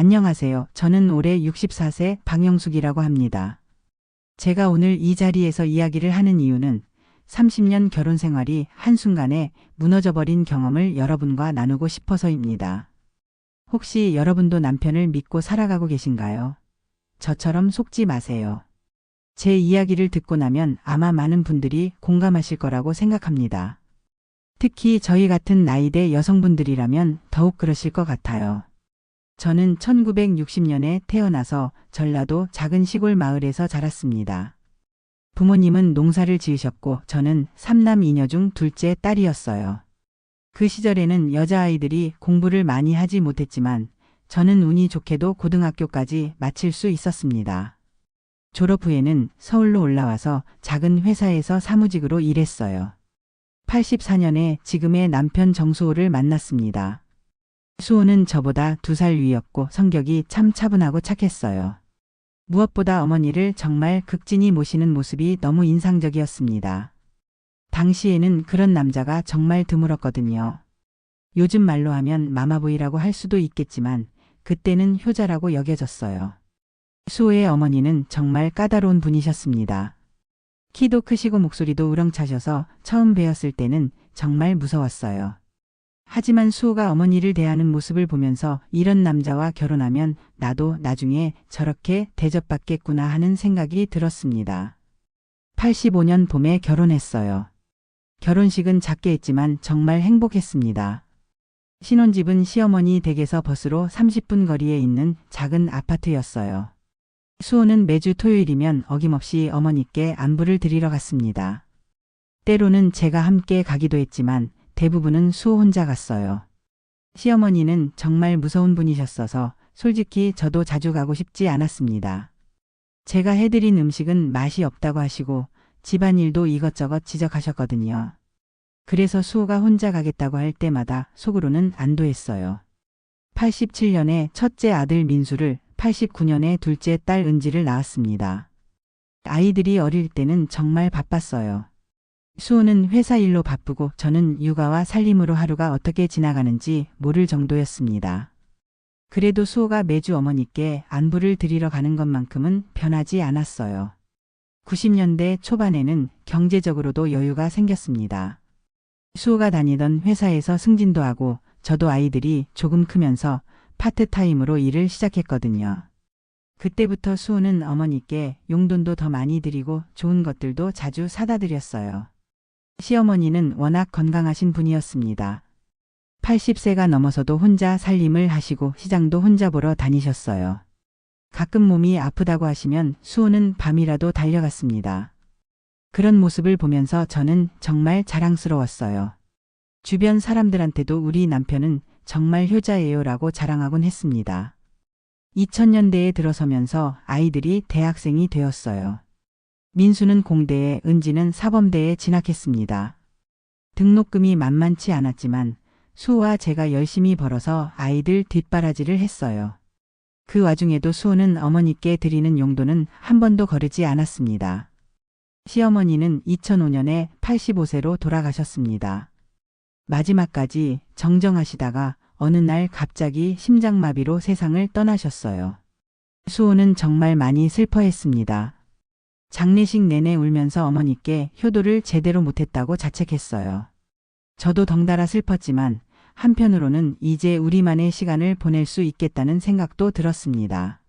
안녕하세요. 저는 올해 64세 박영숙이라고 합니다. 제가 오늘 이 자리에서 이야기를 하는 이유는 30년 결혼 생활이 한순간에 무너져버린 경험을 여러분과 나누고 싶어서입니다. 혹시 여러분도 남편을 믿고 살아가고 계신가요? 저처럼 속지 마세요. 제 이야기를 듣고 나면 아마 많은 분들이 공감하실 거라고 생각합니다. 특히 저희 같은 나이대 여성분들이라면 더욱 그러실 것 같아요. 저는 1960년에 태어나서 전라도 작은 시골 마을에서 자랐습니다. 부모님은 농사를 지으셨고 저는 3남 2녀 중 둘째 딸이었어요. 그 시절에는 여자아이들이 공부를 많이 하지 못했지만 저는 운이 좋게도 고등학교까지 마칠 수 있었습니다. 졸업 후에는 서울로 올라와서 작은 회사에서 사무직으로 일했어요. 84년에 지금의 남편 정수호를 만났습니다. 수호는 저보다 2살 위였고 성격이 참 차분하고 착했어요. 무엇보다 어머니를 정말 극진히 모시는 모습이 너무 인상적이었습니다. 당시에는 그런 남자가 정말 드물었거든요. 요즘 말로 하면 마마보이라고 할 수도 있겠지만 그때는 효자라고 여겨졌어요. 수호의 어머니는 정말 까다로운 분이셨습니다. 키도 크시고 목소리도 우렁차셔서 처음 뵈었을 때는 정말 무서웠어요. 하지만 수호가 어머니를 대하는 모습을 보면서 이런 남자와 결혼하면 나도 나중에 저렇게 대접받겠구나 하는 생각이 들었습니다. 85년 봄에 결혼했어요. 결혼식은 작게 했지만 정말 행복했습니다. 신혼집은 시어머니 댁에서 버스로 30분 거리에 있는 작은 아파트였어요. 수호는 매주 토요일이면 어김없이 어머니께 안부를 드리러 갔습니다. 때로는 제가 함께 가기도 했지만 대부분은 수호 혼자 갔어요. 시어머니는 정말 무서운 분이셨어서 솔직히 저도 자주 가고 싶지 않았습니다. 제가 해드린 음식은 맛이 없다고 하시고 집안일도 이것저것 지적하셨거든요. 그래서 수호가 혼자 가겠다고 할 때마다 속으로는 안도했어요. 87년에 첫째 아들 민수를, 89년에 둘째 딸 은지를 낳았습니다. 아이들이 어릴 때는 정말 바빴어요. 수호는 회사 일로 바쁘고 저는 육아와 살림으로 하루가 어떻게 지나가는지 모를 정도였습니다. 그래도 수호가 매주 어머니께 안부를 드리러 가는 것만큼은 변하지 않았어요. 90년대 초반에는 경제적으로도 여유가 생겼습니다. 수호가 다니던 회사에서 승진도 하고 저도 아이들이 조금 크면서 파트타임으로 일을 시작했거든요. 그때부터 수호는 어머니께 용돈도 더 많이 드리고 좋은 것들도 자주 사다 드렸어요. 시어머니는 워낙 건강하신 분이었습니다. 80세가 넘어서도 혼자 살림을 하시고 시장도 혼자 보러 다니셨어요. 가끔 몸이 아프다고 하시면 수호는 밤이라도 달려갔습니다. 그런 모습을 보면서 저는 정말 자랑스러웠어요. 주변 사람들한테도 우리 남편은 정말 효자예요라고 자랑하곤 했습니다. 2000년대에 들어서면서 아이들이 대학생이 되었어요. 민수는 공대에, 은지는 사범대에 진학했습니다. 등록금이 만만치 않았지만 수호와 제가 열심히 벌어서 아이들 뒷바라지를 했어요. 그 와중에도 수호는 어머니께 드리는 용돈은 한 번도 거르지 않았습니다. 시어머니는 2005년에 85세로 돌아가셨습니다. 마지막까지 정정하시다가 어느 날 갑자기 심장마비로 세상을 떠나셨어요. 수호는 정말 많이 슬퍼했습니다. 장례식 내내 울면서 어머니께 효도를 제대로 못했다고 자책했어요. 저도 덩달아 슬펐지만 한편으로는 이제 우리만의 시간을 보낼 수 있겠다는 생각도 들었습니다.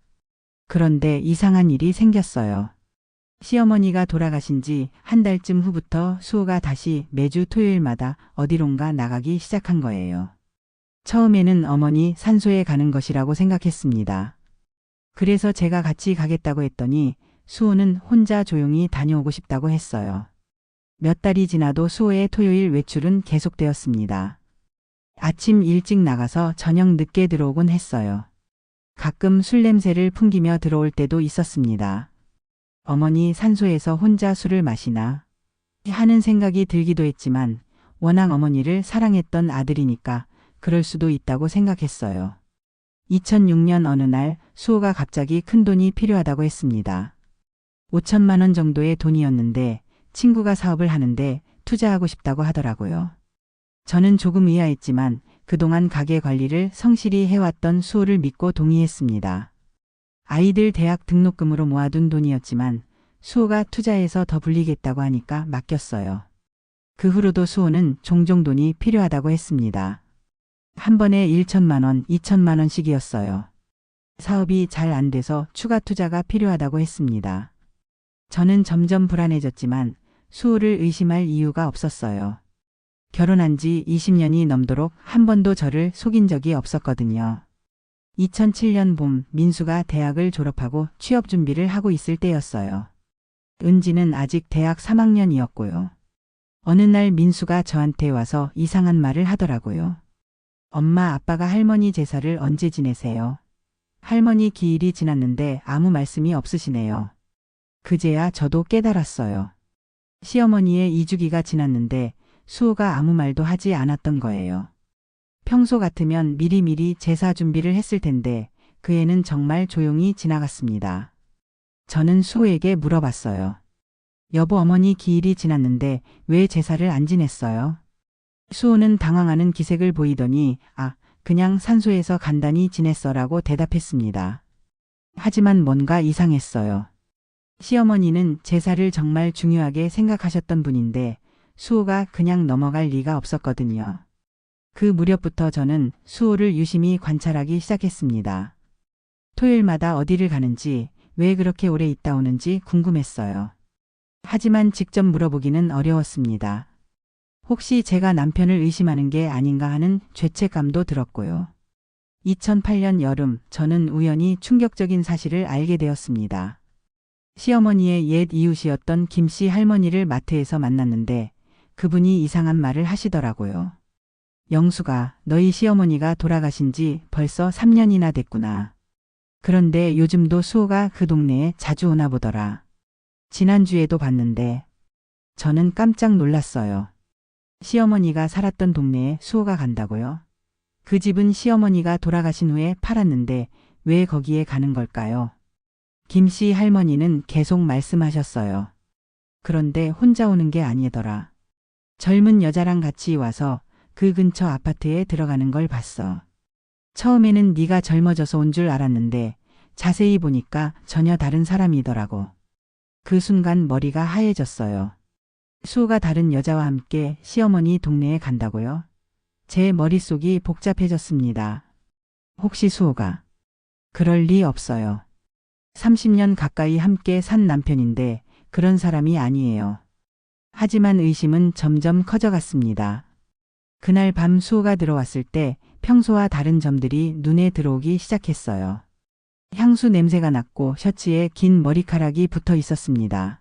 그런데 이상한 일이 생겼어요. 시어머니가 돌아가신 지 한 달쯤 후부터 수호가 다시 매주 토요일마다 어디론가 나가기 시작한 거예요. 처음에는 어머니 산소에 가는 것이라고 생각했습니다. 그래서 제가 같이 가겠다고 했더니 수호는 혼자 조용히 다녀오고 싶다고 했어요. 몇 달이 지나도 수호의 토요일 외출은 계속되었습니다. 아침 일찍 나가서 저녁 늦게 들어오곤 했어요. 가끔 술 냄새를 풍기며 들어올 때도 있었습니다. 어머니 산소에서 혼자 술을 마시나 하는 생각이 들기도 했지만 워낙 어머니를 사랑했던 아들이니까 그럴 수도 있다고 생각했어요. 2006년 어느 날 수호가 갑자기 큰돈이 필요하다고 했습니다. 5천만 원 정도의 돈이었는데 친구가 사업을 하는데 투자하고 싶다고 하더라고요. 저는 조금 의아했지만 그동안 가게 관리를 성실히 해왔던 수호를 믿고 동의했습니다. 아이들 대학 등록금으로 모아둔 돈이었지만 수호가 투자해서 더 불리겠다고 하니까 맡겼어요. 그 후로도 수호는 종종 돈이 필요하다고 했습니다. 한 번에 1천만 원, 2천만 원씩이었어요. 사업이 잘 안 돼서 추가 투자가 필요하다고 했습니다. 저는 점점 불안해졌지만 수호를 의심할 이유가 없었어요. 결혼한 지 20년이 넘도록 한 번도 저를 속인 적이 없었거든요. 2007년 봄 민수가 대학을 졸업하고 취업 준비를 하고 있을 때였어요. 은지는 아직 대학 3학년이었고요. 어느 날 민수가 저한테 와서 이상한 말을 하더라고요. 엄마, 아빠가 할머니 제사를 언제 지내세요? 할머니 기일이 지났는데 아무 말씀이 없으시네요. 그제야 저도 깨달았어요. 시어머니의 이주기가 지났는데 수호가 아무 말도 하지 않았던 거예요. 평소 같으면 미리미리 제사 준비를 했을 텐데 그 해는 정말 조용히 지나갔습니다. 저는 수호에게 물어봤어요. 여보, 어머니 기일이 지났는데 왜 제사를 안 지냈어요? 수호는 당황하는 기색을 보이더니 그냥 산소에서 간단히 지냈어라고 대답했습니다. 하지만 뭔가 이상했어요. 시어머니는 제사를 정말 중요하게 생각하셨던 분인데 수호가 그냥 넘어갈 리가 없었거든요. 그 무렵부터 저는 수호를 유심히 관찰하기 시작했습니다. 토요일마다 어디를 가는지, 왜 그렇게 오래 있다 오는지 궁금했어요. 하지만 직접 물어보기는 어려웠습니다. 혹시 제가 남편을 의심하는 게 아닌가 하는 죄책감도 들었고요. 2008년 여름 저는 우연히 충격적인 사실을 알게 되었습니다. 시어머니의 옛 이웃이었던 김씨 할머니를 마트에서 만났는데 그분이 이상한 말을 하시더라고요. 영수가, 너희 시어머니가 돌아가신 지 벌써 3년이나 됐구나. 그런데 요즘도 수호가 그 동네에 자주 오나 보더라. 지난주에도 봤는데. 저는 깜짝 놀랐어요. 시어머니가 살았던 동네에 수호가 간다고요? 그 집은 시어머니가 돌아가신 후에 팔았는데 왜 거기에 가는 걸까요? 김씨 할머니는 계속 말씀하셨어요. 그런데 혼자 오는 게 아니더라. 젊은 여자랑 같이 와서 그 근처 아파트에 들어가는 걸 봤어. 처음에는 네가 젊어져서 온 줄 알았는데 자세히 보니까 전혀 다른 사람이더라고. 그 순간 머리가 하얘졌어요. 수호가 다른 여자와 함께 시어머니 동네에 간다고요? 제 머릿속이 복잡해졌습니다. 혹시 수호가? 그럴 리 없어요. 30년 가까이 함께 산 남편인데 그런 사람이 아니에요. 하지만 의심은 점점 커져갔습니다. 그날 밤 수호가 들어왔을 때 평소와 다른 점들이 눈에 들어오기 시작했어요. 향수 냄새가 났고 셔츠에 긴 머리카락이 붙어 있었습니다.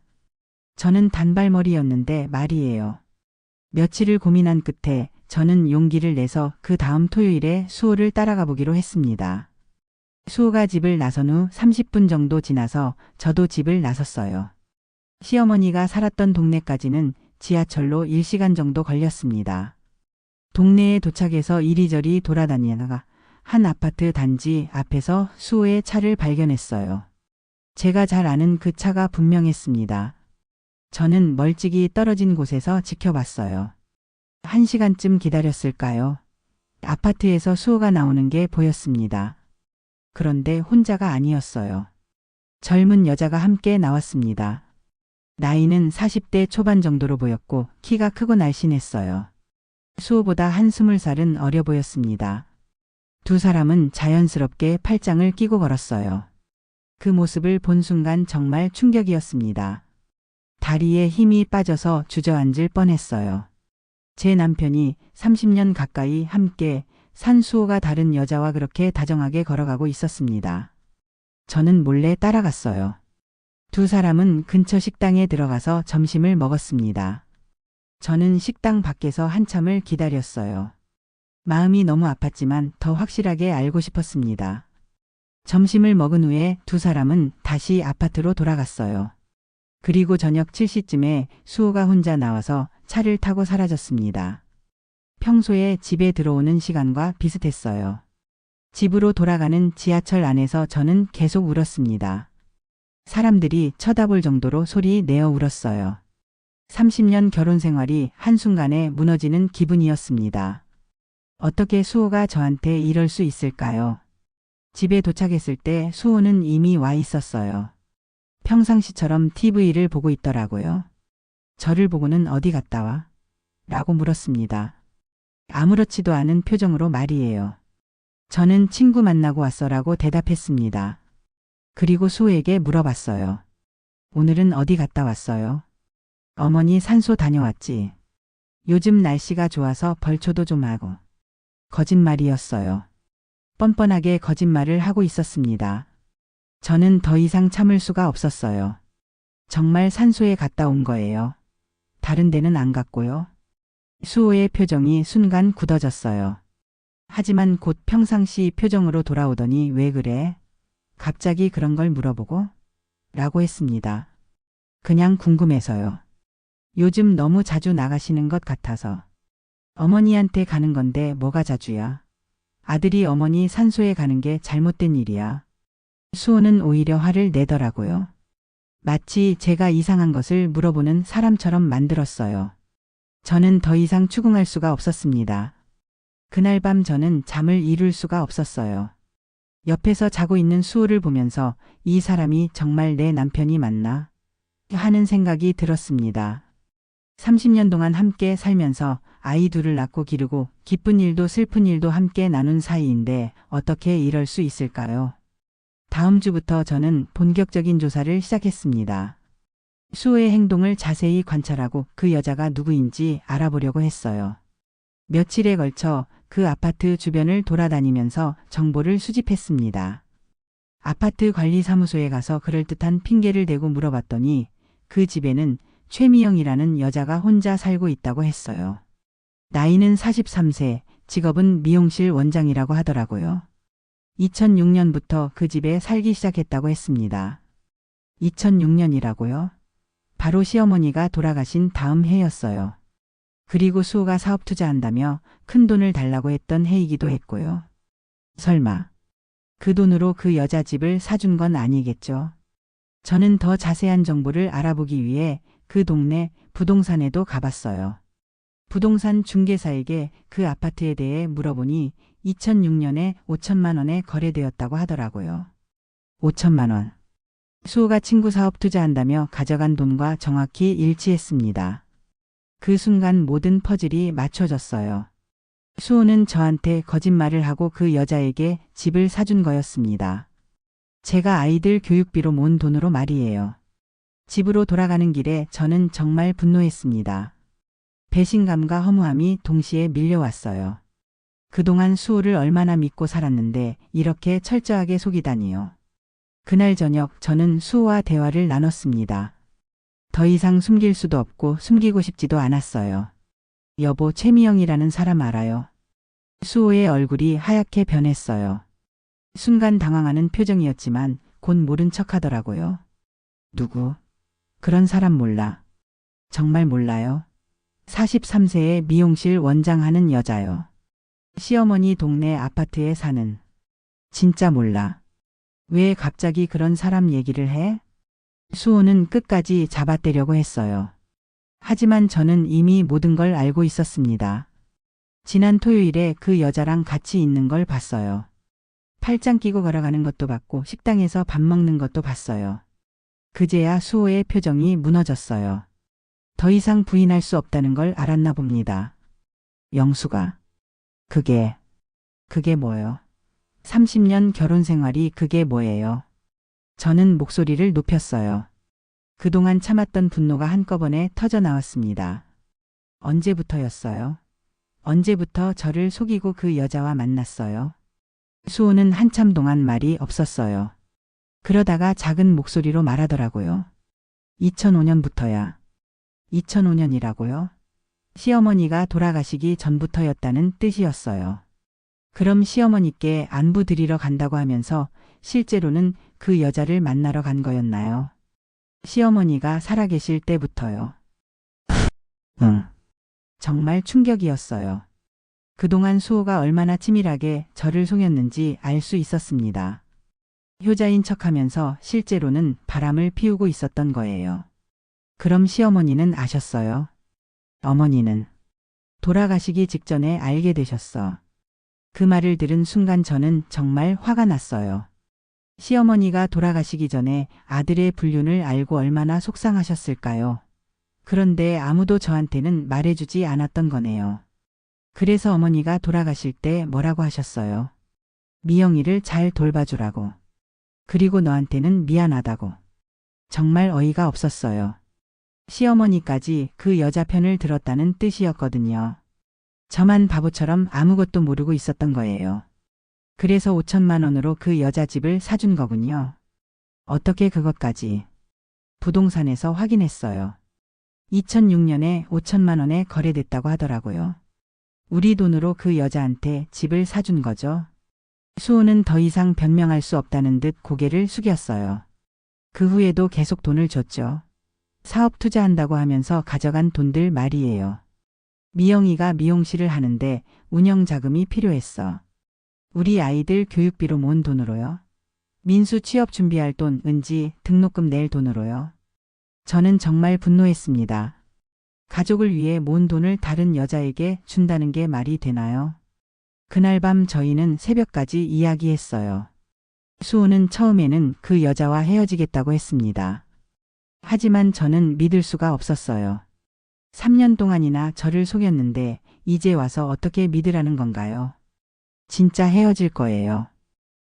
저는 단발머리였는데 말이에요. 며칠을 고민한 끝에 저는 용기를 내서 그 다음 토요일에 수호를 따라가 보기로 했습니다. 수호가 집을 나선 후 30분 정도 지나서 저도 집을 나섰어요. 시어머니가 살았던 동네까지는 지하철로 1시간 정도 걸렸습니다. 동네에 도착해서 이리저리 돌아다니다가 한 아파트 단지 앞에서 수호의 차를 발견했어요. 제가 잘 아는 그 차가 분명했습니다. 저는 멀찍이 떨어진 곳에서 지켜봤어요. 1시간쯤 기다렸을까요? 아파트에서 수호가 나오는 게 보였습니다. 그런데 혼자가 아니었어요. 젊은 여자가 함께 나왔습니다. 나이는 40대 초반 정도로 보였고 키가 크고 날씬했어요. 수호보다 한 20살은 어려 보였습니다. 두 사람은 자연스럽게 팔짱을 끼고 걸었어요. 그 모습을 본 순간 정말 충격이었습니다. 다리에 힘이 빠져서 주저앉을 뻔했어요. 제 남편이 30년 가까이 함께 산 수호가 다른 여자와 그렇게 다정하게 걸어가고 있었습니다. 저는 몰래 따라갔어요. 두 사람은 근처 식당에 들어가서 점심을 먹었습니다. 저는 식당 밖에서 한참을 기다렸어요. 마음이 너무 아팠지만 더 확실하게 알고 싶었습니다. 점심을 먹은 후에 두 사람은 다시 아파트로 돌아갔어요. 그리고 저녁 7시쯤에 수호가 혼자 나와서 차를 타고 사라졌습니다. 평소에 집에 들어오는 시간과 비슷했어요. 집으로 돌아가는 지하철 안에서 저는 계속 울었습니다. 사람들이 쳐다볼 정도로 소리 내어 울었어요. 30년 결혼 생활이 한순간에 무너지는 기분이었습니다. 어떻게 수호가 저한테 이럴 수 있을까요? 집에 도착했을 때 수호는 이미 와 있었어요. 평상시처럼 TV를 보고 있더라고요. 저를 보고는 어디 갔다 와? 라고 물었습니다. 아무렇지도 않은 표정으로 말이에요. 저는 친구 만나고 왔어라고 대답했습니다. 그리고 수호에게 물어봤어요. 오늘은 어디 갔다 왔어요? 어머니 산소 다녀왔지. 요즘 날씨가 좋아서 벌초도 좀 하고. 거짓말이었어요. 뻔뻔하게 거짓말을 하고 있었습니다. 저는 더 이상 참을 수가 없었어요. 정말 산소에 갔다 온 거예요. 다른 데는 안 갔고요. 수호의 표정이 순간 굳어졌어요. 하지만 곧 평상시 표정으로 돌아오더니 왜 그래? 갑자기 그런 걸 물어보고? 라고 했습니다. 그냥 궁금해서요. 요즘 너무 자주 나가시는 것 같아서. 어머니한테 가는 건데 뭐가 자주야? 아들이 어머니 산소에 가는 게 잘못된 일이야. 수호는 오히려 화를 내더라고요. 마치 제가 이상한 것을 물어보는 사람처럼 만들었어요. 저는 더 이상 추궁할 수가 없었습니다. 그날 밤 저는 잠을 이룰 수가 없었어요. 옆에서 자고 있는 수호를 보면서 이 사람이 정말 내 남편이 맞나? 하는 생각이 들었습니다. 30년 동안 함께 살면서 아이 둘을 낳고 기르고 기쁜 일도 슬픈 일도 함께 나눈 사이인데 어떻게 이럴 수 있을까요? 다음 주부터 저는 본격적인 조사를 시작했습니다. 수호의 행동을 자세히 관찰하고 그 여자가 누구인지 알아보려고 했어요. 며칠에 걸쳐 그 아파트 주변을 돌아다니면서 정보를 수집했습니다. 아파트 관리사무소에 가서 그럴듯한 핑계를 대고 물어봤더니 그 집에는 최미영이라는 여자가 혼자 살고 있다고 했어요. 나이는 43세, 직업은 미용실 원장이라고 하더라고요. 2006년부터 그 집에 살기 시작했다고 했습니다. 2006년이라고요? 바로 시어머니가 돌아가신 다음 해였어요. 그리고 수호가 사업 투자한다며 큰 돈을 달라고 했던 해이기도 했고요. 설마 그 돈으로 그 여자 집을 사준 건 아니겠죠? 저는 더 자세한 정보를 알아보기 위해 그 동네 부동산에도 가봤어요. 부동산 중개사에게 그 아파트에 대해 물어보니 2006년에 5천만 원에 거래되었다고 하더라고요. 5천만 원. 수호가 친구 사업 투자한다며 가져간 돈과 정확히 일치했습니다. 그 순간 모든 퍼즐이 맞춰졌어요. 수호는 저한테 거짓말을 하고 그 여자에게 집을 사준 거였습니다. 제가 아이들 교육비로 모은 돈으로 말이에요. 집으로 돌아가는 길에 저는 정말 분노했습니다. 배신감과 허무함이 동시에 밀려왔어요. 그동안 수호를 얼마나 믿고 살았는데 이렇게 철저하게 속이다니요. 그날 저녁 저는 수호와 대화를 나눴습니다. 더 이상 숨길 수도 없고 숨기고 싶지도 않았어요. 여보, 최미영이라는 사람 알아요? 수호의 얼굴이 하얗게 변했어요. 순간 당황하는 표정이었지만 곧 모른 척 하더라고요. 누구? 그런 사람 몰라. 정말 몰라요. 43세의 미용실 원장하는 여자요. 시어머니 동네 아파트에 사는. 진짜 몰라. 왜 갑자기 그런 사람 얘기를 해? 수호는 끝까지 잡아떼려고 했어요. 하지만 저는 이미 모든 걸 알고 있었습니다. 지난 토요일에 그 여자랑 같이 있는 걸 봤어요. 팔짱 끼고 걸어가는 것도 봤고 식당에서 밥 먹는 것도 봤어요. 그제야 수호의 표정이 무너졌어요. 더 이상 부인할 수 없다는 걸 알았나 봅니다. 영수가. 그게 뭐요? 30년 결혼 생활이 그게 뭐예요? 저는 목소리를 높였어요. 그동안 참았던 분노가 한꺼번에 터져 나왔습니다. 언제부터였어요? 언제부터 저를 속이고 그 여자와 만났어요? 수호는 한참 동안 말이 없었어요. 그러다가 작은 목소리로 말하더라고요. 2005년부터야. 2005년이라고요? 시어머니가 돌아가시기 전부터였다는 뜻이었어요. 그럼 시어머니께 안부 드리러 간다고 하면서 실제로는 그 여자를 만나러 간 거였나요? 시어머니가 살아계실 때부터요. 응. 정말 충격이었어요. 그동안 수호가 얼마나 치밀하게 저를 속였는지 알 수 있었습니다. 효자인 척하면서 실제로는 바람을 피우고 있었던 거예요. 그럼 시어머니는 아셨어요? 어머니는 돌아가시기 직전에 알게 되셨어. 그 말을 들은 순간 저는 정말 화가 났어요. 시어머니가 돌아가시기 전에 아들의 불륜을 알고 얼마나 속상하셨을까요? 그런데 아무도 저한테는 말해주지 않았던 거네요. 그래서 어머니가 돌아가실 때 뭐라고 하셨어요? 미영이를 잘 돌봐주라고. 그리고 너한테는 미안하다고. 정말 어이가 없었어요. 시어머니까지 그 여자 편을 들었다는 뜻이었거든요. 저만 바보처럼 아무것도 모르고 있었던 거예요. 그래서 5천만 원으로 그 여자 집을 사준 거군요. 어떻게 그것까지? 부동산에서 확인했어요. 2006년에 5천만 원에 거래됐다고 하더라고요. 우리 돈으로 그 여자한테 집을 사준 거죠. 수호는 더 이상 변명할 수 없다는 듯 고개를 숙였어요. 그 후에도 계속 돈을 줬죠. 사업 투자한다고 하면서 가져간 돈들 말이에요. 미영이가 미용실을 하는데 운영 자금이 필요했어. 우리 아이들 교육비로 모은 돈으로요. 민수 취업 준비할 돈, 은지 등록금 낼 돈으로요. 저는 정말 분노했습니다. 가족을 위해 모은 돈을 다른 여자에게 준다는 게 말이 되나요? 그날 밤 저희는 새벽까지 이야기했어요. 수호는 처음에는 그 여자와 헤어지겠다고 했습니다. 하지만 저는 믿을 수가 없었어요. 3년 동안이나 저를 속였는데 이제 와서 어떻게 믿으라는 건가요? 진짜 헤어질 거예요.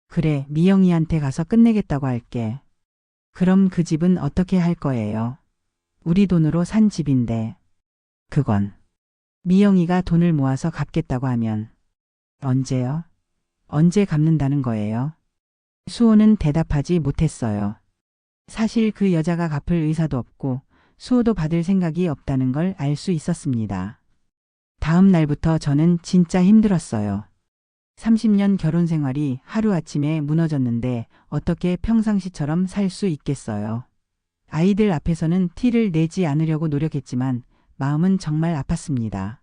그래, 미영이한테 가서 끝내겠다고 할게. 그럼 그 집은 어떻게 할 거예요? 우리 돈으로 산 집인데. 그건 미영이가 돈을 모아서 갚겠다고 하면 언제요? 언제 갚는다는 거예요? 수호는 대답하지 못했어요. 사실 그 여자가 갚을 의사도 없고 수호도 받을 생각이 없다는 걸 알 수 있었습니다. 다음 날부터 저는 진짜 힘들었어요. 30년 결혼 생활이 하루아침에 무너졌는데 어떻게 평상시처럼 살 수 있겠어요. 아이들 앞에서는 티를 내지 않으려고 노력했지만 마음은 정말 아팠습니다.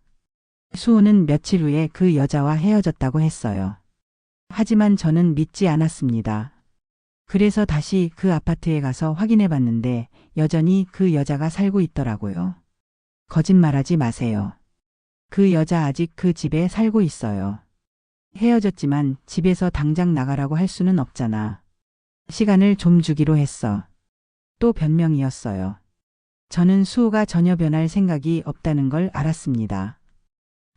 수호는 며칠 후에 그 여자와 헤어졌다고 했어요. 하지만 저는 믿지 않았습니다. 그래서 다시 그 아파트에 가서 확인해 봤는데 여전히 그 여자가 살고 있더라고요. 거짓말하지 마세요. 그 여자 아직 그 집에 살고 있어요. 헤어졌지만 집에서 당장 나가라고 할 수는 없잖아. 시간을 좀 주기로 했어. 또 변명이었어요. 저는 수호가 전혀 변할 생각이 없다는 걸 알았습니다.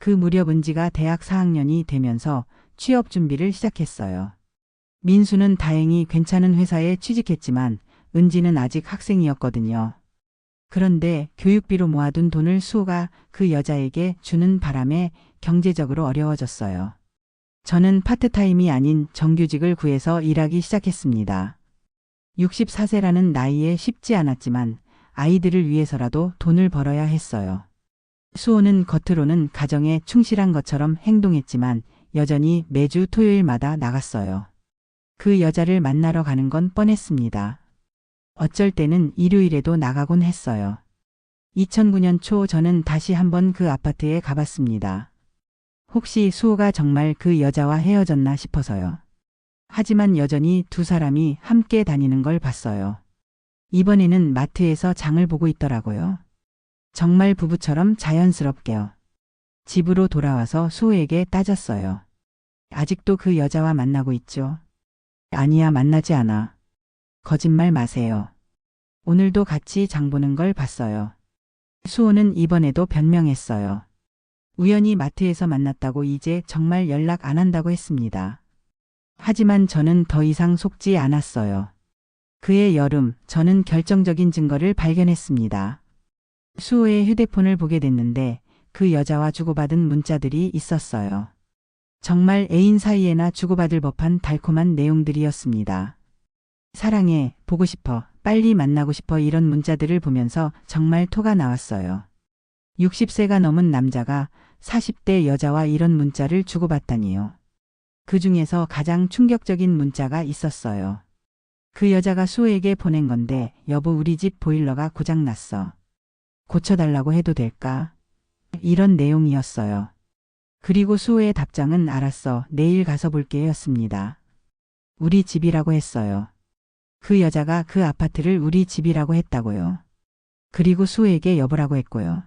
그 무렵 은지가 대학 4학년이 되면서 취업 준비를 시작했어요. 민수는 다행히 괜찮은 회사에 취직했지만 은지는 아직 학생이었거든요. 그런데 교육비로 모아둔 돈을 수호가 그 여자에게 주는 바람에 경제적으로 어려워졌어요. 저는 파트타임이 아닌 정규직을 구해서 일하기 시작했습니다. 64세라는 나이에 쉽지 않았지만 아이들을 위해서라도 돈을 벌어야 했어요. 수호는 겉으로는 가정에 충실한 것처럼 행동했지만 여전히 매주 토요일마다 나갔어요. 그 여자를 만나러 가는 건 뻔했습니다. 어쩔 때는 일요일에도 나가곤 했어요. 2009년 초 저는 다시 한번 그 아파트에 가봤습니다. 혹시 수호가 정말 그 여자와 헤어졌나 싶어서요. 하지만 여전히 두 사람이 함께 다니는 걸 봤어요. 이번에는 마트에서 장을 보고 있더라고요. 정말 부부처럼 자연스럽게요. 집으로 돌아와서 수호에게 따졌어요. 아직도 그 여자와 만나고 있죠? 아니야, 만나지 않아. 거짓말 마세요. 오늘도 같이 장 보는 걸 봤어요. 수호는 이번에도 변명했어요. 우연히 마트에서 만났다고 이제 정말 연락 안 한다고 했습니다. 하지만 저는 더 이상 속지 않았어요. 그해 여름 저는 결정적인 증거를 발견했습니다. 수호의 휴대폰을 보게 됐는데 그 여자와 주고받은 문자들이 있었어요. 정말 애인 사이에나 주고받을 법한 달콤한 내용들이었습니다. 사랑해, 보고 싶어, 빨리 만나고 싶어 이런 문자들을 보면서 정말 토가 나왔어요. 60세가 넘은 남자가 40대 여자와 이런 문자를 주고받다니요. 그 중에서 가장 충격적인 문자가 있었어요. 그 여자가 수호에게 보낸 건데 여보 우리 집 보일러가 고장났어. 고쳐달라고 해도 될까? 이런 내용이었어요. 그리고 수호의 답장은 알았어. 내일 가서 볼게 였습니다. 우리 집이라고 했어요. 그 여자가 그 아파트를 우리 집이라고 했다고요. 그리고 수호에게 여보라고 했고요.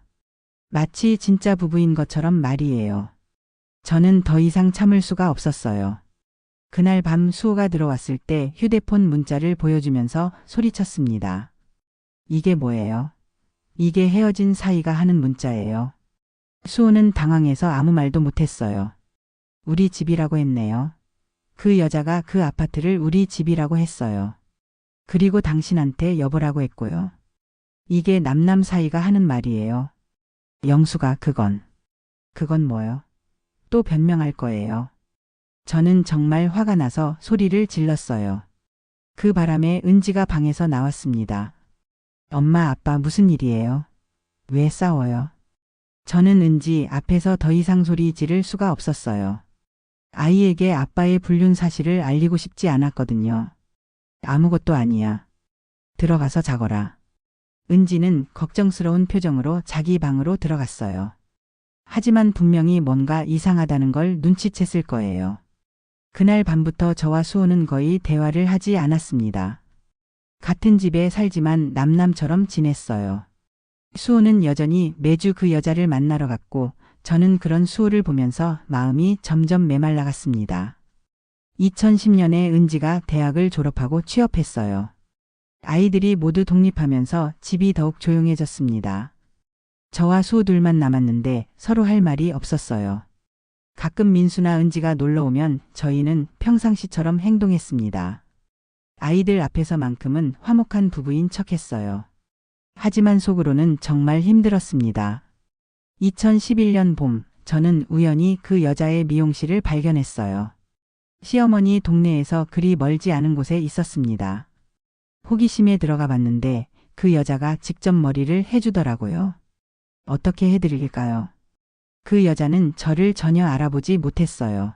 마치 진짜 부부인 것처럼 말이에요. 저는 더 이상 참을 수가 없었어요. 그날 밤 수호가 들어왔을 때 휴대폰 문자를 보여주면서 소리쳤습니다. 이게 뭐예요? 이게 헤어진 사이가 하는 문자예요. 수호는 당황해서 아무 말도 못했어요. 우리 집이라고 했네요. 그 여자가 그 아파트를 우리 집이라고 했어요. 그리고 당신한테 여보라고 했고요. 이게 남남 사이가 하는 말이에요. 영수가 그건 뭐요? 또 변명할 거예요. 저는 정말 화가 나서 소리를 질렀어요. 그 바람에 은지가 방에서 나왔습니다. 엄마, 아빠 무슨 일이에요? 왜 싸워요? 저는 은지 앞에서 더 이상 소리 지를 수가 없었어요. 아이에게 아빠의 불륜 사실을 알리고 싶지 않았거든요. 아무것도 아니야. 들어가서 자거라. 은지는 걱정스러운 표정으로 자기 방으로 들어갔어요. 하지만 분명히 뭔가 이상하다는 걸 눈치챘을 거예요. 그날 밤부터 저와 수호는 거의 대화를 하지 않았습니다. 같은 집에 살지만 남남처럼 지냈어요. 수호는 여전히 매주 그 여자를 만나러 갔고 저는 그런 수호를 보면서 마음이 점점 메말라갔습니다. 2010년에 은지가 대학을 졸업하고 취업했어요. 아이들이 모두 독립하면서 집이 더욱 조용해졌습니다. 저와 수호 둘만 남았는데 서로 할 말이 없었어요. 가끔 민수나 은지가 놀러 오면 저희는 평상시처럼 행동했습니다. 아이들 앞에서만큼은 화목한 부부인 척했어요. 하지만 속으로는 정말 힘들었습니다. 2011년 봄, 저는 우연히 그 여자의 미용실을 발견했어요. 시어머니 동네에서 그리 멀지 않은 곳에 있었습니다. 호기심에 들어가 봤는데 그 여자가 직접 머리를 해주더라고요. 어떻게 해드릴까요? 그 여자는 저를 전혀 알아보지 못했어요.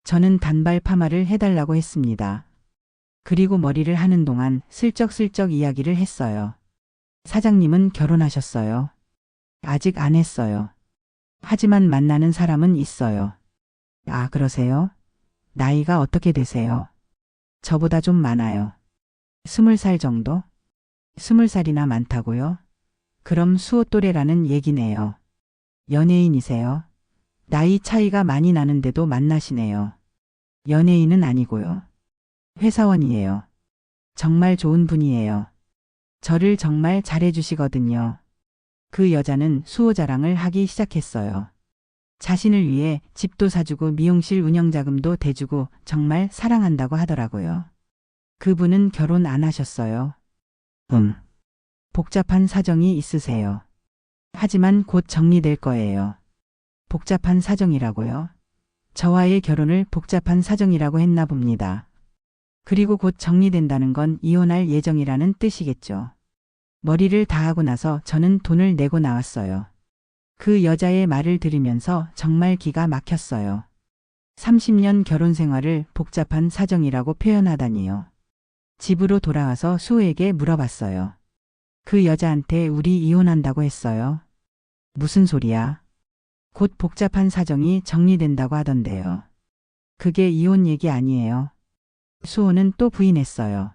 저는 단발 파마를 해달라고 했습니다. 그리고 머리를 하는 동안 슬쩍슬쩍 이야기를 했어요. 사장님은 결혼하셨어요? 아직 안 했어요. 하지만 만나는 사람은 있어요. 아, 그러세요? 나이가 어떻게 되세요? 저보다 좀 많아요. 20살 정도? 20살이나 많다고요? 그럼 수호 또래라는 얘기네요. 연예인이세요? 나이 차이가 많이 나는데도 만나시네요. 연예인은 아니고요. 회사원이에요. 정말 좋은 분이에요. 저를 정말 잘해주시거든요. 그 여자는 수호 자랑을 하기 시작했어요. 자신을 위해 집도 사주고 미용실 운영자금도 대주고 정말 사랑한다고 하더라고요. 그분은 결혼 안 하셨어요? 복잡한 사정이 있으세요. 하지만 곧 정리될 거예요. 복잡한 사정이라고요? 저와의 결혼을 복잡한 사정이라고 했나 봅니다. 그리고 곧 정리된다는 건 이혼할 예정이라는 뜻이겠죠. 머리를 다 하고 나서 저는 돈을 내고 나왔어요. 그 여자의 말을 들으면서 정말 기가 막혔어요. 30년 결혼 생활을 복잡한 사정이라고 표현하다니요. 집으로 돌아와서 수호에게 물어봤어요. 그 여자한테 우리 이혼한다고 했어요. 무슨 소리야? 곧 복잡한 사정이 정리된다고 하던데요. 그게 이혼 얘기 아니에요. 수호는 또 부인했어요.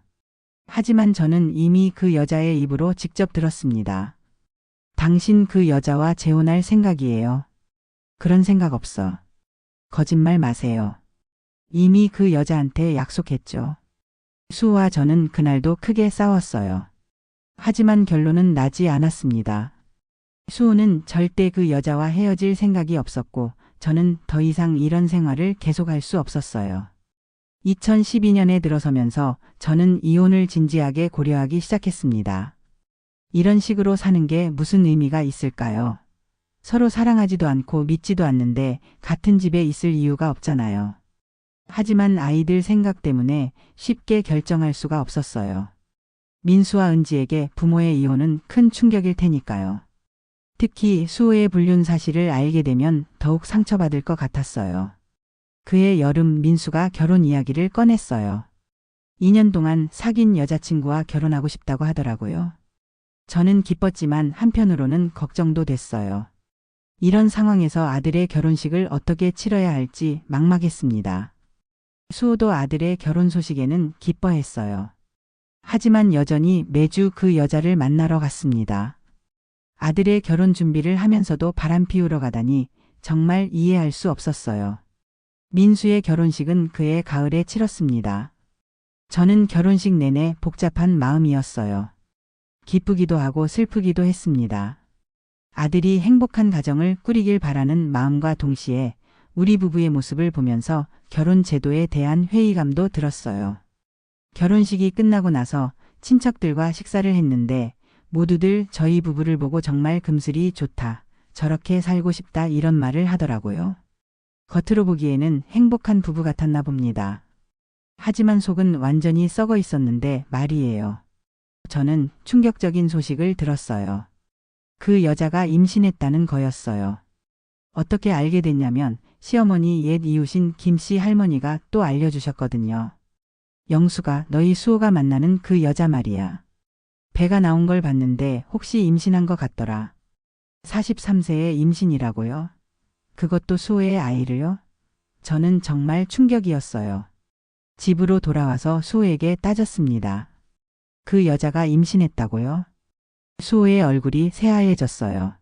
하지만 저는 이미 그 여자의 입으로 직접 들었습니다. 당신 그 여자와 재혼할 생각이에요. 그런 생각 없어. 거짓말 마세요. 이미 그 여자한테 약속했죠. 수호와 저는 그날도 크게 싸웠어요. 하지만 결론은 나지 않았습니다. 수호는 절대 그 여자와 헤어질 생각이 없었고 저는 더 이상 이런 생활을 계속할 수 없었어요. 2012년에 들어서면서 저는 이혼을 진지하게 고려하기 시작했습니다. 이런 식으로 사는 게 무슨 의미가 있을까요? 서로 사랑하지도 않고 믿지도 않는데 같은 집에 있을 이유가 없잖아요. 하지만 아이들 생각 때문에 쉽게 결정할 수가 없었어요. 민수와 은지에게 부모의 이혼은 큰 충격일 테니까요. 특히 수호의 불륜 사실을 알게 되면 더욱 상처받을 것 같았어요. 그해 여름 민수가 결혼 이야기를 꺼냈어요. 2년 동안 사귄 여자친구와 결혼하고 싶다고 하더라고요. 저는 기뻤지만 한편으로는 걱정도 됐어요. 이런 상황에서 아들의 결혼식을 어떻게 치러야 할지 막막했습니다. 수호도 아들의 결혼 소식에는 기뻐했어요. 하지만 여전히 매주 그 여자를 만나러 갔습니다. 아들의 결혼 준비를 하면서도 바람 피우러 가다니 정말 이해할 수 없었어요. 민수의 결혼식은 그해 가을에 치렀습니다. 저는 결혼식 내내 복잡한 마음이었어요. 기쁘기도 하고 슬프기도 했습니다. 아들이 행복한 가정을 꾸리길 바라는 마음과 동시에 우리 부부의 모습을 보면서 결혼 제도에 대한 회의감도 들었어요. 결혼식이 끝나고 나서 친척들과 식사를 했는데 모두들 저희 부부를 보고 정말 금슬이 좋다, 저렇게 살고 싶다 이런 말을 하더라고요. 겉으로 보기에는 행복한 부부 같았나 봅니다. 하지만 속은 완전히 썩어 있었는데 말이에요. 저는 충격적인 소식을 들었어요. 그 여자가 임신했다는 거였어요. 어떻게 알게 됐냐면 시어머니 옛 이웃인 김씨 할머니가 또 알려주셨거든요. 영수가 너희 수호가 만나는 그 여자 말이야. 배가 나온 걸 봤는데 혹시 임신한 것 같더라. 43세에 임신이라고요? 그것도 수호의 아이를요? 저는 정말 충격이었어요. 집으로 돌아와서 수호에게 따졌습니다. 그 여자가 임신했다고요? 수호의 얼굴이 새하얘졌어요.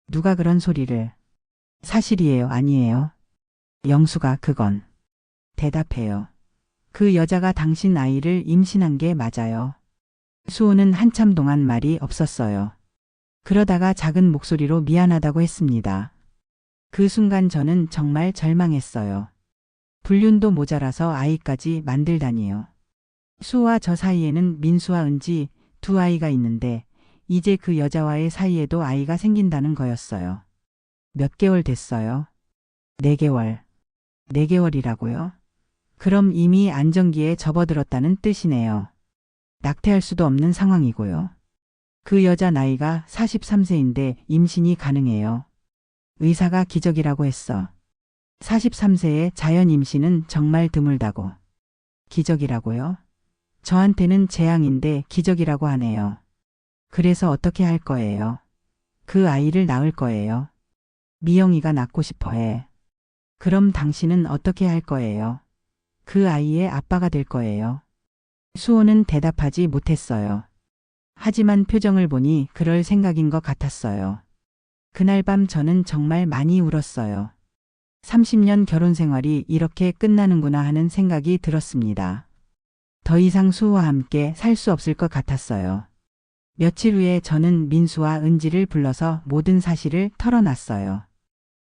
누가 그런 소리를? 사실이에요, 아니에요? 영수가 그건. 대답해요. 그 여자가 당신 아이를 임신한 게 맞아요. 수호는 한참 동안 말이 없었어요. 그러다가 작은 목소리로 미안하다고 했습니다. 그 순간 저는 정말 절망했어요. 불륜도 모자라서 아이까지 만들다니요. 수호와 저 사이에는 민수와 은지 두 아이가 있는데 이제 그 여자와의 사이에도 아이가 생긴다는 거였어요. 몇 개월 됐어요? 4개월. 4개월이라고요? 그럼 이미 안정기에 접어들었다는 뜻이네요. 낙태할 수도 없는 상황이고요. 그 여자 나이가 43세인데 임신이 가능해요. 의사가 기적이라고 했어. 43세에 자연 임신은 정말 드물다고. 기적이라고요? 저한테는 재앙인데 기적이라고 하네요. 그래서 어떻게 할 거예요? 그 아이를 낳을 거예요. 미영이가 낳고 싶어 해. 그럼 당신은 어떻게 할 거예요? 그 아이의 아빠가 될 거예요. 수호는 대답하지 못했어요. 하지만 표정을 보니 그럴 생각인 것 같았어요. 그날 밤 저는 정말 많이 울었어요. 30년 결혼 생활이 이렇게 끝나는구나 하는 생각이 들었습니다. 더 이상 수호와 함께 살 수 없을 것 같았어요. 며칠 후에 저는 민수와 은지를 불러서 모든 사실을 털어놨어요.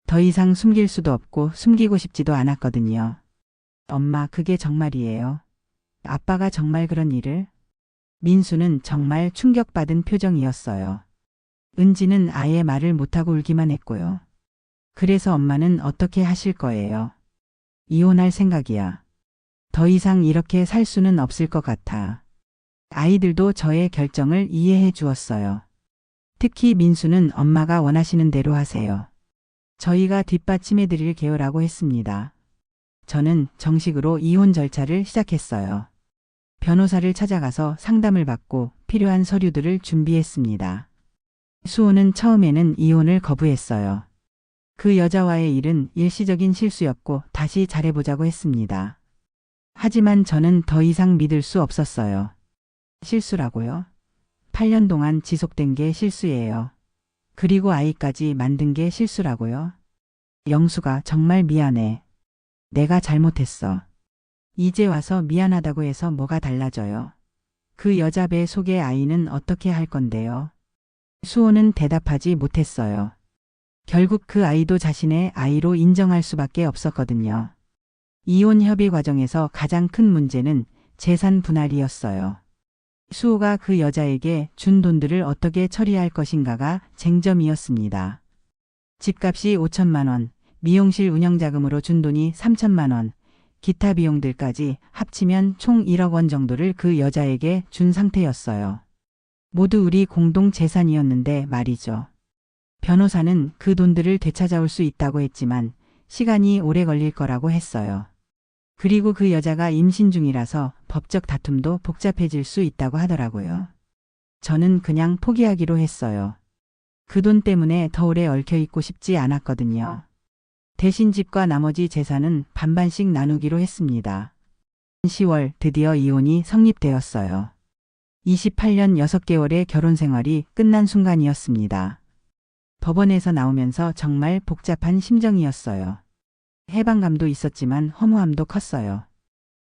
더 이상 숨길 수도 없고 숨기고 싶지도 않았거든요. 엄마, 그게 정말이에요? 아빠가 정말 그런 일을? 민수는 정말 충격받은 표정이었어요. 은지는 아예 말을 못하고 울기만 했고요. 그래서 엄마는 어떻게 하실 거예요? 이혼할 생각이야. 더 이상 이렇게 살 수는 없을 것 같아. 아이들도 저의 결정을 이해해 주었어요. 특히 민수는 엄마가 원하시는 대로 하세요. 저희가 뒷받침해 드릴 게요라고 했습니다. 저는 정식으로 이혼 절차를 시작했어요. 변호사를 찾아가서 상담을 받고 필요한 서류들을 준비했습니다. 수호는 처음에는 이혼을 거부했어요. 그 여자와의 일은 일시적인 실수였고 다시 잘해보자고 했습니다. 하지만 저는 더 이상 믿을 수 없었어요. 실수라고요? 8년 동안 지속된 게 실수예요. 그리고 아이까지 만든 게 실수라고요? 영수가 정말 미안해. 내가 잘못했어. 이제 와서 미안하다고 해서 뭐가 달라져요? 그 여자 배 속의 아이는 어떻게 할 건데요? 수호는 대답하지 못했어요. 결국 그 아이도 자신의 아이로 인정할 수밖에 없었거든요. 이혼 협의 과정에서 가장 큰 문제는 재산 분할이었어요. 수호가 그 여자에게 준 돈들을 어떻게 처리할 것인가가 쟁점이었습니다. 집값이 5천만 원, 미용실 운영자금으로 준 돈이 3천만 원, 기타 비용들까지 합치면 총 1억 원 정도를 그 여자에게 준 상태였어요. 모두 우리 공동 재산이었는데 말이죠. 변호사는 그 돈들을 되찾아올 수 있다고 했지만 시간이 오래 걸릴 거라고 했어요. 그리고 그 여자가 임신 중이라서 법적 다툼도 복잡해질 수 있다고 하더라고요. 저는 그냥 포기하기로 했어요. 그 돈 때문에 더 오래 얽혀있고 싶지 않았거든요. 대신 집과 나머지 재산은 반반씩 나누기로 했습니다. 10월 드디어 이혼이 성립되었어요. 28년 6개월의 결혼 생활이 끝난 순간이었습니다. 법원에서 나오면서 정말 복잡한 심정이었어요. 해방감도 있었지만 허무함도 컸어요.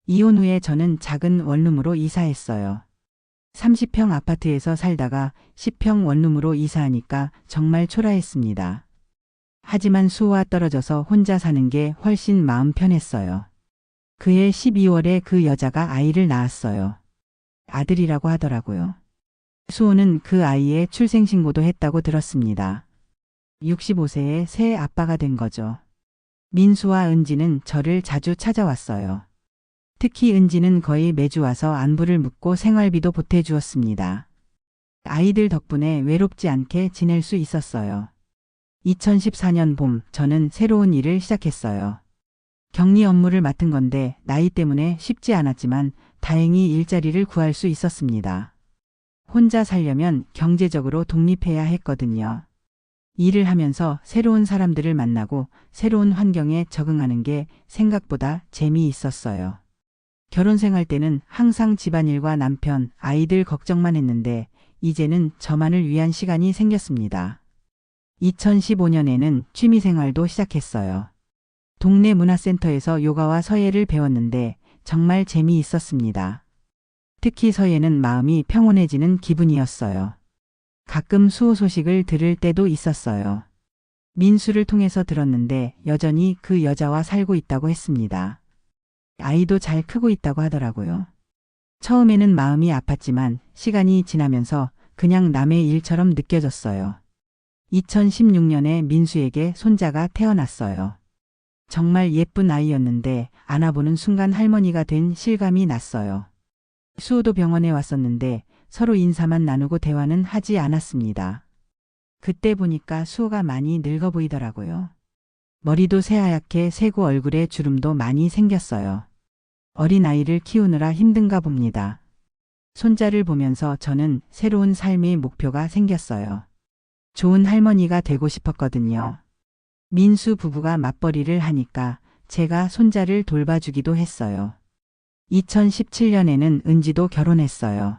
이혼 후에 저는 작은 원룸으로 이사했어요. 30평 아파트에서 살다가 10평 원룸으로 이사하니까 정말 초라했습니다. 하지만 수호와 떨어져서 혼자 사는 게 훨씬 마음 편했어요. 그해 12월에 그 여자가 아이를 낳았어요. 아들이라고 하더라고요. 수호는 그 아이의 출생신고도 했다고 들었습니다. 65세에 새 아빠가 된 거죠. 민수와 은지는 저를 자주 찾아왔어요. 특히 은지는 거의 매주 와서 안부를 묻고 생활비도 보태주었습니다. 아이들 덕분에 외롭지 않게 지낼 수 있었어요. 2014년 봄, 저는 새로운 일을 시작했어요. 격리 업무를 맡은 건데 나이 때문에 쉽지 않았지만 다행히 일자리를 구할 수 있었습니다. 혼자 살려면 경제적으로 독립해야 했거든요. 일을 하면서 새로운 사람들을 만나고 새로운 환경에 적응하는 게 생각보다 재미있었어요. 결혼 생활 때는 항상 집안일과 남편, 아이들 걱정만 했는데 이제는 저만을 위한 시간이 생겼습니다. 2015년에는 취미생활도 시작했어요. 동네 문화센터에서 요가와 서예를 배웠는데 정말 재미있었습니다. 특히 서예는 마음이 평온해지는 기분이었어요. 가끔 수호 소식을 들을 때도 있었어요. 민수를 통해서 들었는데 여전히 그 여자와 살고 있다고 했습니다. 아이도 잘 크고 있다고 하더라고요. 처음에는 마음이 아팠지만 시간이 지나면서 그냥 남의 일처럼 느껴졌어요. 2016년에 민수에게 손자가 태어났어요. 정말 예쁜 아이였는데 안아보는 순간 할머니가 된 실감이 났어요. 수호도 병원에 왔었는데 서로 인사만 나누고 대화는 하지 않았습니다. 그때 보니까 수호가 많이 늙어 보이더라고요. 머리도 새하얗게 새고 얼굴에 주름도 많이 생겼어요. 어린 아이를 키우느라 힘든가 봅니다. 손자를 보면서 저는 새로운 삶의 목표가 생겼어요. 좋은 할머니가 되고 싶었거든요. 민수 부부가 맞벌이를 하니까 제가 손자를 돌봐주기도 했어요. 2017년에는 은지도 결혼했어요.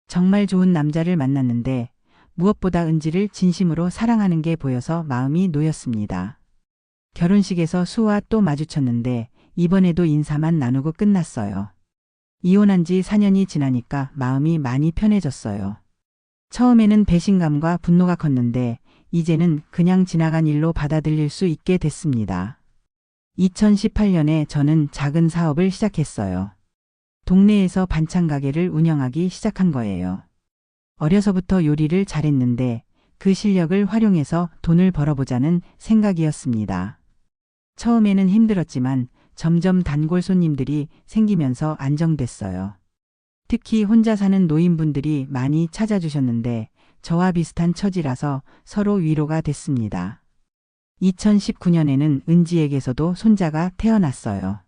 정말 좋은 남자를 만났는데 무엇보다 은지를 진심으로 사랑하는 게 보여서 마음이 놓였습니다. 결혼식에서 수호와 또 마주쳤는데 이번에도 인사만 나누고 끝났어요. 이혼한 지 4년이 지나니까 마음이 많이 편해졌어요. 처음에는 배신감과 분노가 컸는데 이제는 그냥 지나간 일로 받아들일 수 있게 됐습니다. 2018년에 저는 작은 사업을 시작했어요. 동네에서 반찬 가게를 운영하기 시작한 거예요. 어려서부터 요리를 잘했는데 그 실력을 활용해서 돈을 벌어보자는 생각이었습니다. 처음에는 힘들었지만 점점 단골 손님들이 생기면서 안정됐어요. 특히 혼자 사는 노인분들이 많이 찾아주셨는데 저와 비슷한 처지라서 서로 위로가 됐습니다. 2019년에는 은지에게서도 손자가 태어났어요.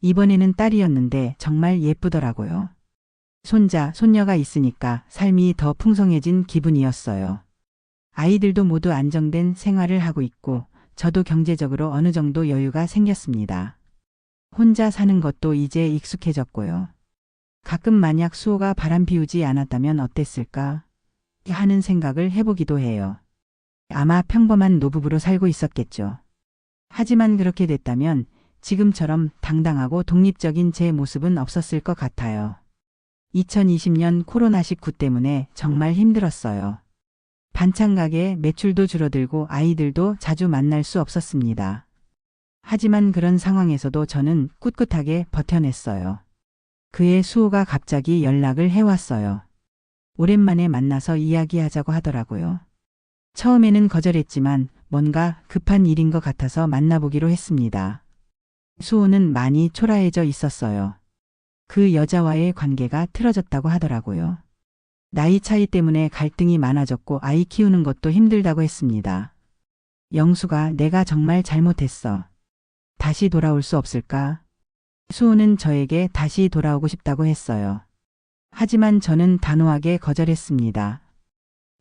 이번에는 딸이었는데 정말 예쁘더라고요. 손자, 손녀가 있으니까 삶이 더 풍성해진 기분이었어요. 아이들도 모두 안정된 생활을 하고 있고 저도 경제적으로 어느 정도 여유가 생겼습니다. 혼자 사는 것도 이제 익숙해졌고요. 가끔 만약 수호가 바람 피우지 않았다면 어땠을까 하는 생각을 해보기도 해요. 아마 평범한 노부부로 살고 있었겠죠. 하지만 그렇게 됐다면 지금처럼 당당하고 독립적인 제 모습은 없었을 것 같아요. 2020년 코로나19 때문에 정말 힘들었어요. 반찬 가게 매출도 줄어들고 아이들도 자주 만날 수 없었습니다. 하지만 그런 상황에서도 저는 꿋꿋하게 버텨냈어요. 그의 수호가 갑자기 연락을 해왔어요. 오랜만에 만나서 이야기하자고 하더라고요. 처음에는 거절했지만 뭔가 급한 일인 것 같아서 만나보기로 했습니다. 수호는 많이 초라해져 있었어요. 그 여자와의 관계가 틀어졌다고 하더라고요. 나이 차이 때문에 갈등이 많아졌고 아이 키우는 것도 힘들다고 했습니다. 영수가 내가 정말 잘못했어. 다시 돌아올 수 없을까? 수호는 저에게 다시 돌아오고 싶다고 했어요. 하지만 저는 단호하게 거절했습니다.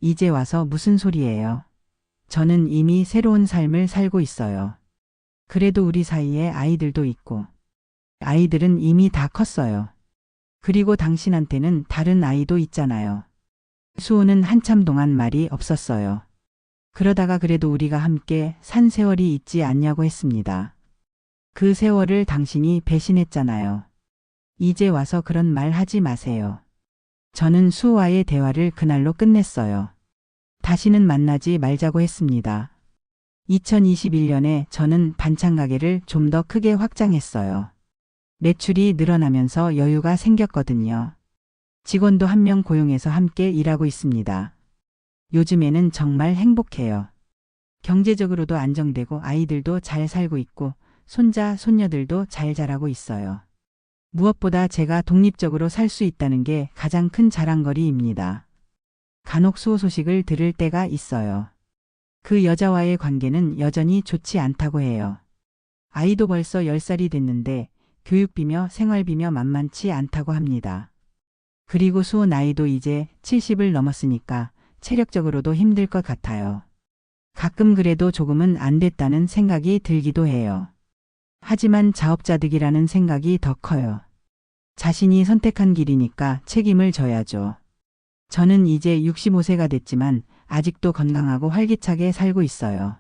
이제 와서 무슨 소리예요? 저는 이미 새로운 삶을 살고 있어요. 그래도 우리 사이에 아이들도 있고. 아이들은 이미 다 컸어요. 그리고 당신한테는 다른 아이도 있잖아요. 수호는 한참 동안 말이 없었어요. 그러다가 그래도 우리가 함께 산 세월이 있지 않냐고 했습니다. 그 세월을 당신이 배신했잖아요. 이제 와서 그런 말 하지 마세요. 저는 수호와의 대화를 그날로 끝냈어요. 다시는 만나지 말자고 했습니다. 2021년에 저는 반찬 가게를 좀 더 크게 확장했어요. 매출이 늘어나면서 여유가 생겼거든요. 직원도 한 명 고용해서 함께 일하고 있습니다. 요즘에는 정말 행복해요. 경제적으로도 안정되고 아이들도 잘 살고 있고 손자, 손녀들도 잘 자라고 있어요. 무엇보다 제가 독립적으로 살 수 있다는 게 가장 큰 자랑거리입니다. 간혹 수호 소식을 들을 때가 있어요. 그 여자와의 관계는 여전히 좋지 않다고 해요. 아이도 벌써 10살이 됐는데 교육비며 생활비며 만만치 않다고 합니다. 그리고 수호 나이도 이제 70을 넘었으니까 체력적으로도 힘들 것 같아요. 가끔 그래도 조금은 안 됐다는 생각이 들기도 해요. 하지만 자업자득이라는 생각이 더 커요. 자신이 선택한 길이니까 책임을 져야죠. 저는 이제 65세가 됐지만 아직도 건강하고 활기차게 살고 있어요.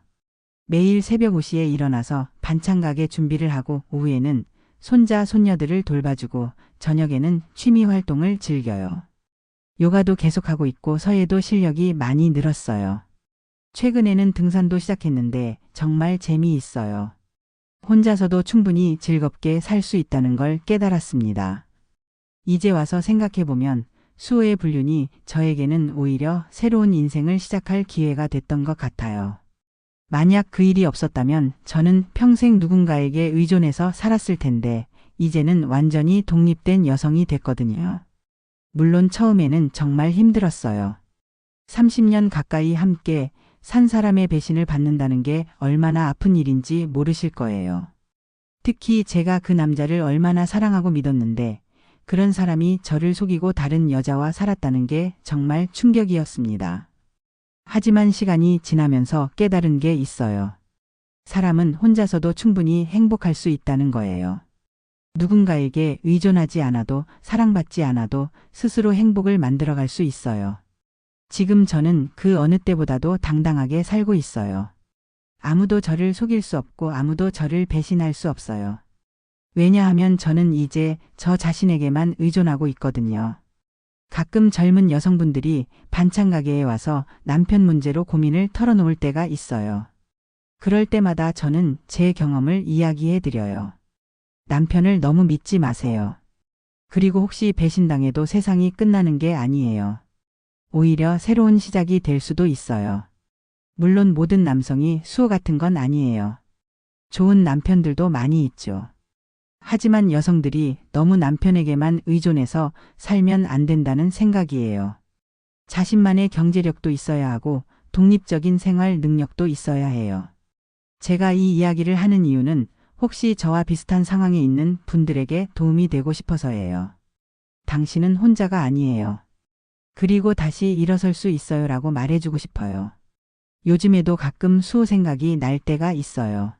매일 새벽 5시에 일어나서 반찬 가게 준비를 하고 오후에는 손자, 손녀들을 돌봐주고 저녁에는 취미 활동을 즐겨요. 요가도 계속하고 있고 서예도 실력이 많이 늘었어요. 최근에는 등산도 시작했는데 정말 재미있어요. 혼자서도 충분히 즐겁게 살 수 있다는 걸 깨달았습니다. 이제 와서 생각해보면 수호의 불륜이 저에게는 오히려 새로운 인생을 시작할 기회가 됐던 것 같아요. 만약 그 일이 없었다면 저는 평생 누군가에게 의존해서 살았을 텐데 이제는 완전히 독립된 여성이 됐거든요. 물론 처음에는 정말 힘들었어요. 30년 가까이 함께 산 사람의 배신을 받는다는 게 얼마나 아픈 일인지 모르실 거예요. 특히 제가 그 남자를 얼마나 사랑하고 믿었는데 그런 사람이 저를 속이고 다른 여자와 살았다는 게 정말 충격이었습니다. 하지만 시간이 지나면서 깨달은 게 있어요. 사람은 혼자서도 충분히 행복할 수 있다는 거예요. 누군가에게 의존하지 않아도 사랑받지 않아도 스스로 행복을 만들어갈 수 있어요. 지금 저는 그 어느 때보다도 당당하게 살고 있어요. 아무도 저를 속일 수 없고 아무도 저를 배신할 수 없어요. 왜냐하면 저는 이제 저 자신에게만 의존하고 있거든요. 가끔 젊은 여성분들이 반찬 가게에 와서 남편 문제로 고민을 털어놓을 때가 있어요. 그럴 때마다 저는 제 경험을 이야기해 드려요. 남편을 너무 믿지 마세요. 그리고 혹시 배신당해도 세상이 끝나는 게 아니에요. 오히려 새로운 시작이 될 수도 있어요. 물론 모든 남성이 수호 같은 건 아니에요. 좋은 남편들도 많이 있죠. 하지만 여성들이 너무 남편에게만 의존해서 살면 안 된다는 생각이에요. 자신만의 경제력도 있어야 하고 독립적인 생활 능력도 있어야 해요. 제가 이 이야기를 하는 이유는 혹시 저와 비슷한 상황에 있는 분들에게 도움이 되고 싶어서예요. 당신은 혼자가 아니에요. 그리고 다시 일어설 수 있어요 라고 말해주고 싶어요. 요즘에도 가끔 수호 생각이 날 때가 있어요.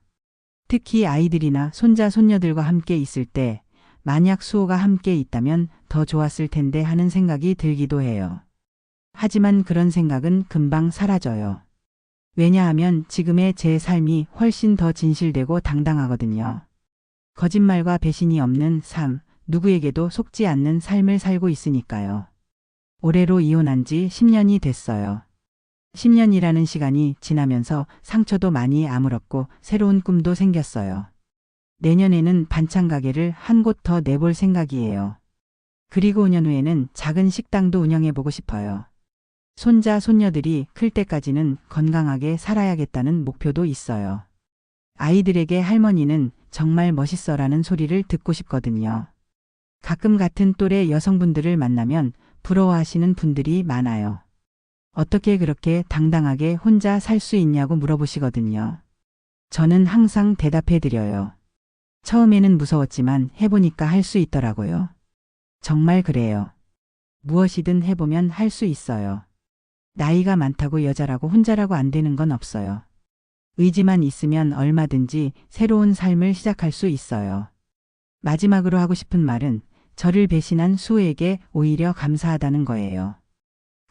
특히 아이들이나 손자, 손녀들과 함께 있을 때 만약 수호가 함께 있다면 더 좋았을 텐데 하는 생각이 들기도 해요. 하지만 그런 생각은 금방 사라져요. 왜냐하면 지금의 제 삶이 훨씬 더 진실되고 당당하거든요. 거짓말과 배신이 없는 삶, 누구에게도 속지 않는 삶을 살고 있으니까요. 올해로 이혼한 지 10년이 됐어요. 10년이라는 시간이 지나면서 상처도 많이 아물었고 새로운 꿈도 생겼어요. 내년에는 반찬 가게를 한 곳 더 내볼 생각이에요. 그리고 5년 후에는 작은 식당도 운영해보고 싶어요. 손자, 손녀들이 클 때까지는 건강하게 살아야겠다는 목표도 있어요. 아이들에게 할머니는 정말 멋있어라는 소리를 듣고 싶거든요. 가끔 같은 또래 여성분들을 만나면 부러워하시는 분들이 많아요. 어떻게 그렇게 당당하게 혼자 살 수 있냐고 물어보시거든요. 저는 항상 대답해 드려요. 처음에는 무서웠지만 해보니까 할 수 있더라고요. 정말 그래요. 무엇이든 해보면 할 수 있어요. 나이가 많다고 여자라고 혼자라고 안 되는 건 없어요. 의지만 있으면 얼마든지 새로운 삶을 시작할 수 있어요. 마지막으로 하고 싶은 말은 저를 배신한 수호에게 오히려 감사하다는 거예요.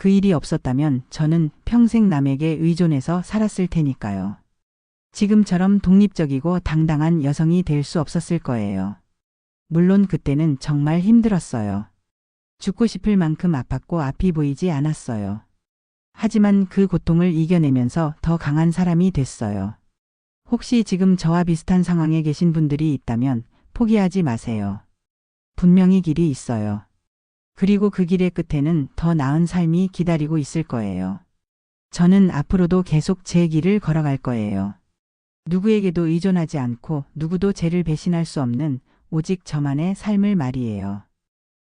그 일이 없었다면 저는 평생 남에게 의존해서 살았을 테니까요. 지금처럼 독립적이고 당당한 여성이 될 수 없었을 거예요. 물론 그때는 정말 힘들었어요. 죽고 싶을 만큼 아팠고 앞이 보이지 않았어요. 하지만 그 고통을 이겨내면서 더 강한 사람이 됐어요. 혹시 지금 저와 비슷한 상황에 계신 분들이 있다면 포기하지 마세요. 분명히 길이 있어요. 그리고 그 길의 끝에는 더 나은 삶이 기다리고 있을 거예요. 저는 앞으로도 계속 제 길을 걸어갈 거예요. 누구에게도 의존하지 않고 누구도 죄를 배신할 수 없는 오직 저만의 삶을 말이에요.